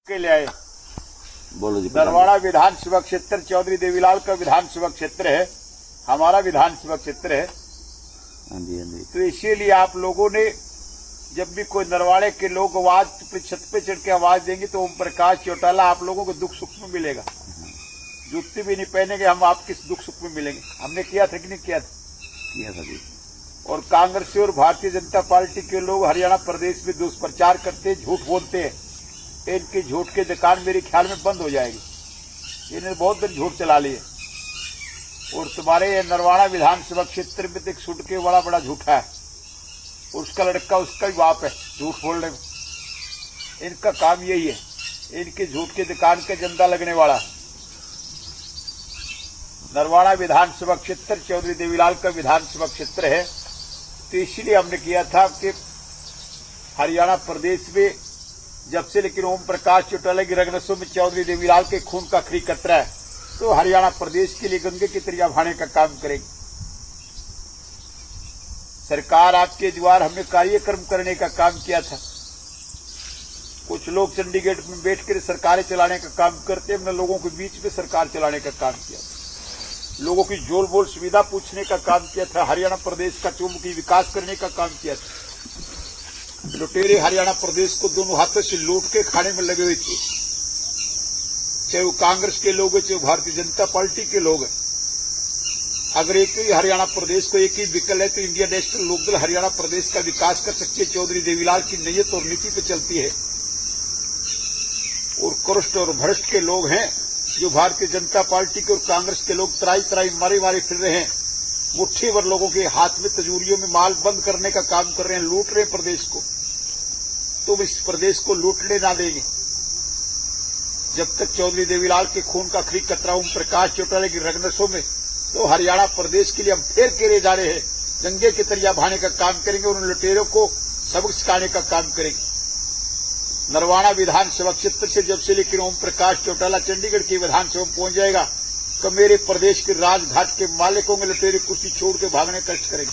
के ले आए। बोलो जी। नरवाड़ा विधानसभा क्षेत्र चौधरी देवीलाल का विधानसभा क्षेत्र है, हमारा विधानसभा क्षेत्र है। हाँ जी, हाँ जी। तो इसीलिए आप लोगों ने जब भी कोई नरवाड़े के लोग आवाज छत पे चढ़ के आवाज देंगे तो ओम प्रकाश चौटाला आप लोगों को दुख सुख में मिलेगा। जूती भी नहीं पहनेंगे, हम आपके दुख सुख में मिलेंगे। हमने किया था कि नहीं किया था? किया था जी। और कांग्रेस और भारतीय जनता पार्टी के लोग हरियाणा प्रदेश में दुष्प्रचार करते, झूठ बोलते हैं। इनके झूठ के दुकान मेरे ख्याल में बंद हो जाएगी। इन्होंने बहुत दिन झूठ चला लिए। और तुम्हारे नरवाड़ा विधानसभा क्षेत्र में तो एक सुट के बड़ा बड़ा झूठा है, उसका लड़का उसका भी बाप है झूठ बोलने में। इनका काम यही है, इनके झूठ की दुकान के जंदा लगने वाला। नरवाड़ा विधानसभा क्षेत्र चौधरी देवीलाल का विधानसभा क्षेत्र है, तो इसलिए हमने किया था कि हरियाणा प्रदेश में जब से लेकिन ओम प्रकाश चौटाला की रगनसों में चौधरी देवीलाल के खून का खरी कतरा है, तो हरियाणा प्रदेश के लिए गंगे की तरिया भाने का काम करेगी सरकार। आपके द्वार हमने कार्यक्रम करने का काम किया था। कुछ लोग चंडीगढ़ में बैठकर सरकारें चलाने का काम करते, हमने लोगों के बीच में सरकार चलाने का काम किया था। लोगों की जोल बोल सुविधा पूछने का काम किया था। हरियाणा प्रदेश का चौमुखी विकास करने का काम किया था। लुटेरे हरियाणा प्रदेश को दोनों हाथों से लूट के खाने में लगे हुए थे, चाहे वो कांग्रेस के लोग हैं, चाहे वो भारतीय जनता पार्टी के लोग हैं। अगर एक ही हरियाणा प्रदेश को एक ही विकल्प है तो इंडिया नेशनल लोकदल हरियाणा प्रदेश का विकास कर सकती है। चौधरी देवीलाल की नीयत और नीति पे चलती है। और कुष्ठ और भ्रष्ट के लोग हैं जो भारतीय जनता पार्टी के और कांग्रेस के लोग तराई तराई मारे मारे फिर रहे हैं। मुट्ठी भर लोगों के हाथ में तिजोरियों में माल बंद करने का काम कर रहे हैं, लूट रहे हैं प्रदेश को। तुम इस प्रदेश को लूटने ना देंगे जब तक चौधरी देवीलाल के खून का खरी कतरा ओम प्रकाश चौटाला की रगनसों में। तो हरियाणा प्रदेश के लिए हम फिर केरे जा रहे हैं, गंगे के तरिया बहाने का काम करेंगे और उन लुटेरों को सबक सिखाने का काम करेंगे। नरवाड़ा विधानसभा क्षेत्र से जब से लेकिन ओम प्रकाश चौटाला चंडीगढ़ की विधानसभा में पहुंच जाएगा तो मेरे प्रदेश के राजघाट के मालिकों में लुटेरे कुर्सी छोड़ के भागने का कष्ट करेंगे।